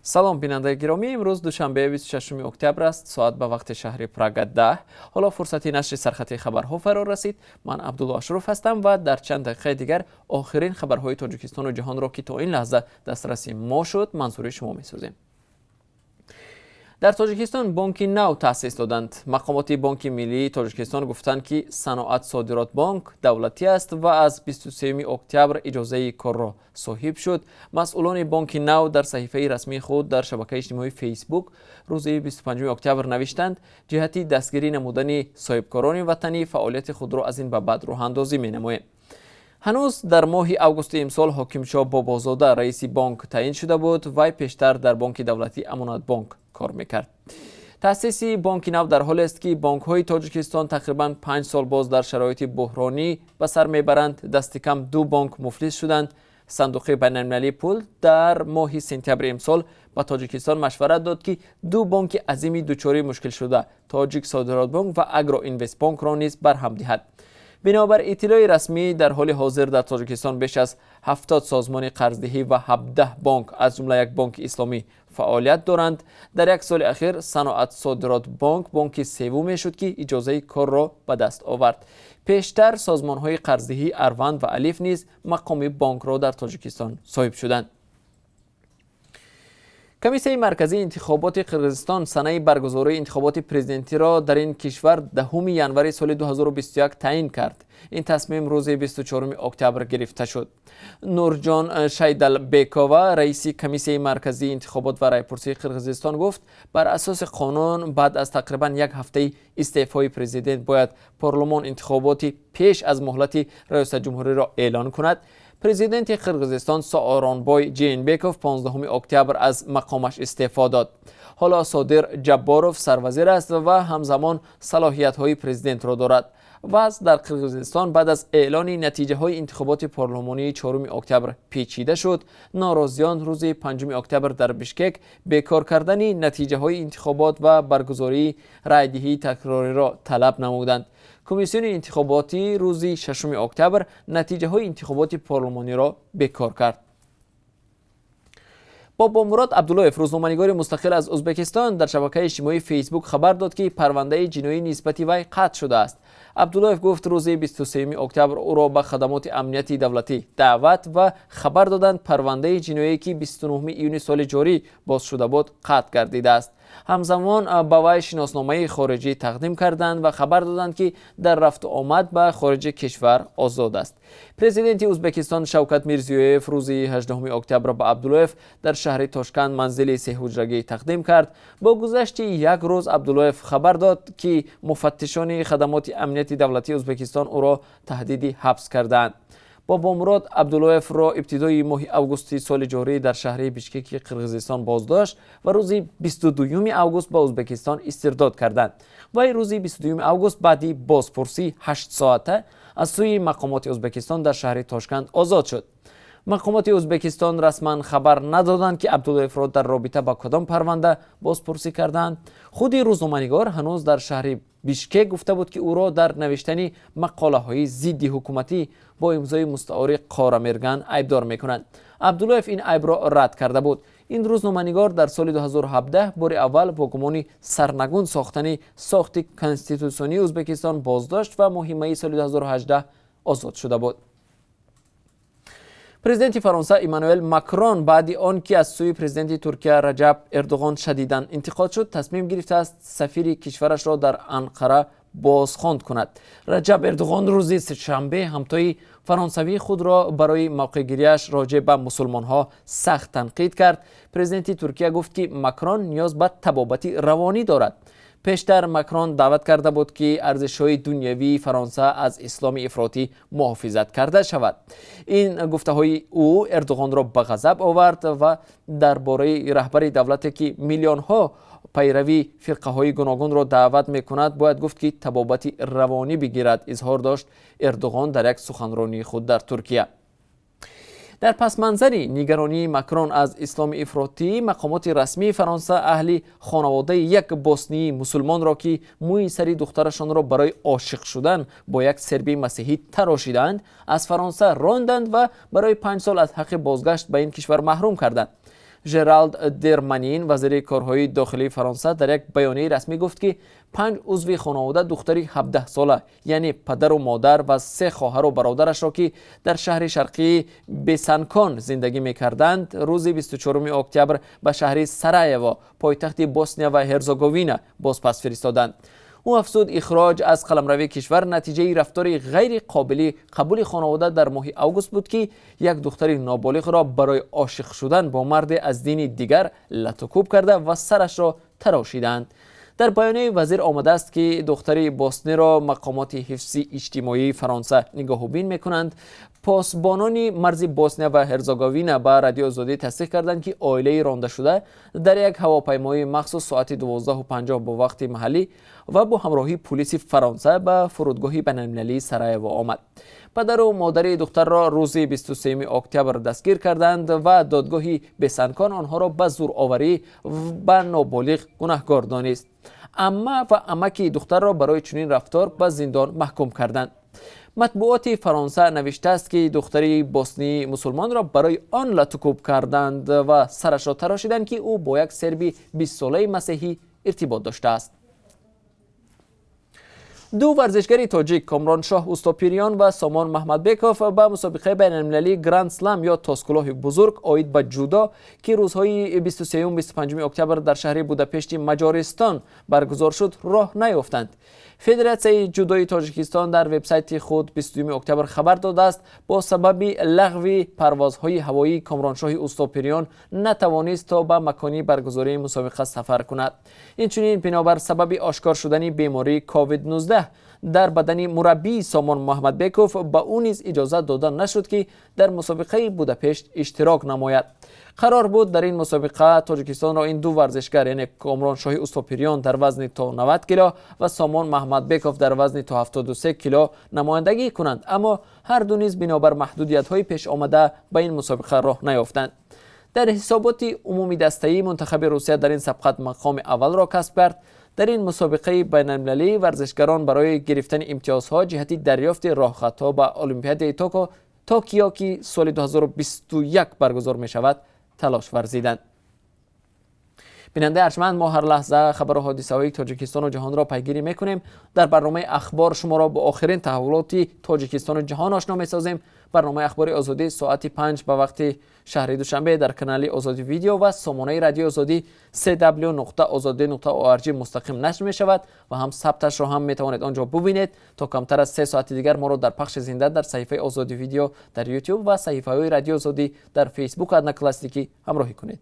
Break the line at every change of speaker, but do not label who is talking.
سلام بیننده گرامی، امروز دوشنبه 26 اکتبر است. ساعت به وقت شهر پراگ 10. حالا فرصتی نشر سرختی خبرها فرا رسید. من عبدالله اشرف هستم و در چند دقیقه دیگر آخرین خبرهای تاجیکستان و جهان را که تا این لحظه دسترسی ما شد منظور شما می‌سازیم. در تاجیکستان بانکی نو تأسیس دادند. مقامات بانک ملی تاجیکستان گفتند که صنعت صادرات بانک دولتی است و از 23 اکتبر اجازه کار را صاحب شد. مسئولان بانک نو در صحیفه رسمی خود در شبکه اجتماعی فیسبوک روز 25 اکتبر نوشتند جهتی دستگیری نمودن صاحبکاران وطنی فعالیت خود را از این به بعد راه اندازی می‌نماییم. هنوز در ماه اوگوست امسال حاکم شاه بابازاده رئیس بانک تعیین شده بود. وی پیشتر در بانک دولتی امانت بانک کار میکرد. تأسیس بانک نو در حالی است که بانک های تاجیکستان تقریبا 5 سال باز در شرایط بحرانی به سر میبرند. دست کم 2 بانک مفلس شدند. صندوق بین المللی پول در ماه سپتامبر امسال با تاجیکستان مشورت داد که 2 بانک عظیمی دچار مشکل شده، تاجیک صادرات بانک و اگرو اینوست بانک را نیز برهم دهد. بنابر اطلاع رسمی در حال حاضر در تاجیکستان بیش از 70 سازمان قرضدهی و 17 بانک از جمله یک بانک اسلامی فعالیت دارند. در یک سال اخیر صنعت صادرات بانک سوم شد که اجازه کار را به دست آورد. پیشتر سازمان های قرضدهی اروند و الف نیز مقام بانک را در تاجیکستان صاحب شدند. کمیسیون مرکزی انتخابات قرقیزستان سنه برگزاری انتخابات پرزیدنتی را در این کشور 10 ینوری سال 2021 تعیین کرد. این تصمیم روز 24 اکتبر گرفته شد. نورجان شیدالبیکووا رئیس کمیسیون مرکزی انتخابات و رایپرسی قرقیزستان گفت بر اساس قانون بعد از تقریبا یک هفته استعفای پرزیدنت باید پارلمان انتخاباتی پیش از مهلت ریاست جمهوری را اعلان کند. پرزیدنت قرقیزستان سوارونبای جینبکوف 15 اکتبر از مقامش استعفا داد. حالا صادر جباروف سروزیر است و همزمان صلاحیت های پرزیدنت را دارد. وضع در قرقیزستان بعد از اعلان نتیجه های انتخابات پارلمانی 4 اکتبر پیچیده شد. ناراضیان روز 5 اکتبر در بشکک بیکار کردن نتیجه های انتخابات و برگزاری رایدهی تکراری را طلب نمودند. کمیسیون انتخاباتی روز 6 اکتبر نتیجه های انتخابات پارلمانی را بیکار کرد. بابا مراد عبداللهف روزنامه‌نگار مستقل از ازبکستان در شبکه اجتماعی فیسبوک خبر داد که پرونده جنایی نسبت وی قطع شده است. عبداللهف گفت روز 23 اکتبر او را به خدمات امنیتی دولتی دعوت و خبر دادند پرونده جنایی که 29 ایون سال جاری باز شده بود قطع گردیده است. همزمان به وی شناسنامه خارجی تقدیم کردند و خبر دادند که در رفت و آمد به خارج کشور آزاد است. پرزیدنت ازبکستان شوکت میرزیویف روز 18 اکتبر به عبداللهف در شهر تاشکند منزل 3 حجرگی تقدیم کرد. با گذشت یک روز عبداللهف خبر داد که مفتشان خدمات امنیتی دولتی ازبکستان او را تهدید حبس کردند. بابا مراد عبداللهف را ابتدای ماه اوگوست سال جاری در شهر بشکک قرقیزستان بازداشت و روز 22 اوگوست به ازبکستان استرداد کردند. وی روز 22 اوگوست بعدی بازپرسی 8 ساعته از سوی مقامات ازبکستان در شهر تاشکند آزاد شد. مقامات ازبکستان رسما خبر ندادند که عبداللهف را در رابطه با کدام پرونده بازپرسی کردند. خود روزنامه‌نگار هنوز در شهر بشکک گفته بود که او را در نوشتن مقاله های ضد حکومتی با امضای مستعار قاره‌میرگن عیبدار میکنند. عبداللهف این عیب را رد کرده بود. این روزنامه‌نگار در سال 2017 بار اول با گمان سرنگون ساخت کنستیتوسیونی ازبکستان بازداشت و ماه می سال 2018 آزاد شده بود. پرزیدنت فرانسه ایمانوئل ماکرون بعد آنکه از سوی پرزیدنت ترکیه رجب اردوغان شدیداً انتقاد شد تصمیم گرفته است سفیر کشورش را در انقره بازخواند کند. رجب اردوغان روز سه‌شنبه همتای فرانسوی خود را برای موقع‌گیری‌اش راجع به مسلمانها سخت تنقید کرد. پرزیدنت ترکیه گفت که ماکرون نیاز به طبابت روانی دارد. پیشتر ماکرون دعوت کرده بود که ارزش‌های دنیوی فرانسه از اسلام افراطی محافظت کرده شود. این گفته‌های او اردوغان را به غضب آورد و درباره رهبر دولتی که میلیون‌ها پیروی فرقه‌های گوناگون را دعوت می‌کند باید گفت که طبابت روانی بگیرد، اظهار داشت اردوغان در یک سخنرانی خود در ترکیه. در پس منظری نگرانی ماکرون از اسلام افراطی، مقامات رسمی فرانسه اهل خانواده یک بوسنی مسلمان را که موی سری دخترشان را برای عاشق شدن با یک سربی مسیحی تراشیدند از فرانسه راندند و برای 5 سال از حق بازگشت به این کشور محروم کردند. ژرالد درمانین وزیر کارهای داخلی فرانسه در یک بیانیه رسمی گفت که 5 عضو خانواده دختری 17 ساله یعنی پدر و مادر و 3 خواهر و برادرش را که در شهر شرقی بسانکون زندگی می‌کردند روز 24 اکتبر به شهر سارایوو پایتخت بوسنیا و هرزگوین بازپس فرستادند. او افزود اخراج از قلمروی کشور نتیجه رفتار غیر قابل قبول خانواده در ماه اوگوست بود که یک دختر نابالغ را برای عاشق شدن با مرد از دین دیگر لطوکوب کرده و سرش را تراشیدند. در بیانیه وزیر آمده است که دختر بوسنی را مقامات حفظی اجتماعی فرانسه نگاهبین میکنند. پاسبانان مرز بوسنیا و هرزگوین به رادیو آزادی تصدیق کردند که آیلای رانده شده در یک هواپیمای مخصوص ساعت 12:50 با وقت محلی و با همراهی پلیس فرانسه به فرودگاه بین‌المللی سارایوو آمد. پدر و مادر دختر را روز 23 اکتبر دستگیر کردند و دادگاه بسانکون آنها را به زورآوری به نابالغ گناهکار دانست. عمه و عمک دختر را برای چنین رفتار به زندان محکوم کردند. مطبوعات فرانسه نوشته است که دختری بوسنی مسلمان را برای آن لطوکوب کردند و سرش را تراشیدند که او با یک سربی 20 ساله مسیحی ارتباط داشته است. دو ورزشگر تاجیک کامران شاه اوستاپیریان و سامان محمدبکوف به مسابقه بین المللی گرند سلم یا تاسکلاه بزرگ آید به جودو که روزهای 23 و 25 اکتبر در شهر بوداپشت مجارستان برگزار شد راه نیافتند. فدراسیون جودوی تاجیکستان در وبسایت خود 22 اکتبر خبر داده است با سبب لغو پروازهای هوایی کامرانشاه اوستاپیریان نتوانست تا به مکانی برگزاری مسابقه سفر کند. اینچنین بنابر سبب آشکار شدن بیماری کووید 19 در بدن مربی سامان محمدبکوف به او نیز اجازه داده نشد که در مسابقه بوداپشت اشتراک نماید. قرار بود در این مسابقه تاجیکستان را این دو ورزشگر یعنی کامرانشاه اوستاپیریان در وزن تا 90 کیلو و سامان محمدبکوف در وزن تا 73 کیلو نمایندگی کنند، اما هر دو نیز بنابر محدودیت‌های پیش آمده به این مسابقه راه نیافتند. در حسابات عمومی دسته‌ای منتخب روسیه در این سبقت مقام اول را کسب کرد. در این مسابقه بین‌المللی ورزشکاران برای گرفتن امتیازها جهت دریافت راهخطها به المپیاد توکیو که سال 2021 برگزار می شود تلاش ورزیدند. بیننده ارجمند، ما هر لحظه خبر و حادثه های تاجیکستان و جهان را پیگیری میکنیم. در برنامه اخبار شما را با آخرین تحولات تاجیکستان و جهان آشنا میسازیم. برنامه اخبار آزادی ساعت 5 به وقت شهر دوشنبه در کانال آزادی ویدیو و سامانه رادیو آزادی www.ozodi.org مستقیم نشر می شود و هم ثبتش را هم می توانید آنجا ببینید. تا کمتر از 3 ساعت دیگر ما را در پخش زنده در صفحه آزادی ویدیو در یوتیوب و صفحه های رادیو آزادی در فیسبوک ادنا کلاسیکی همراهی کنید.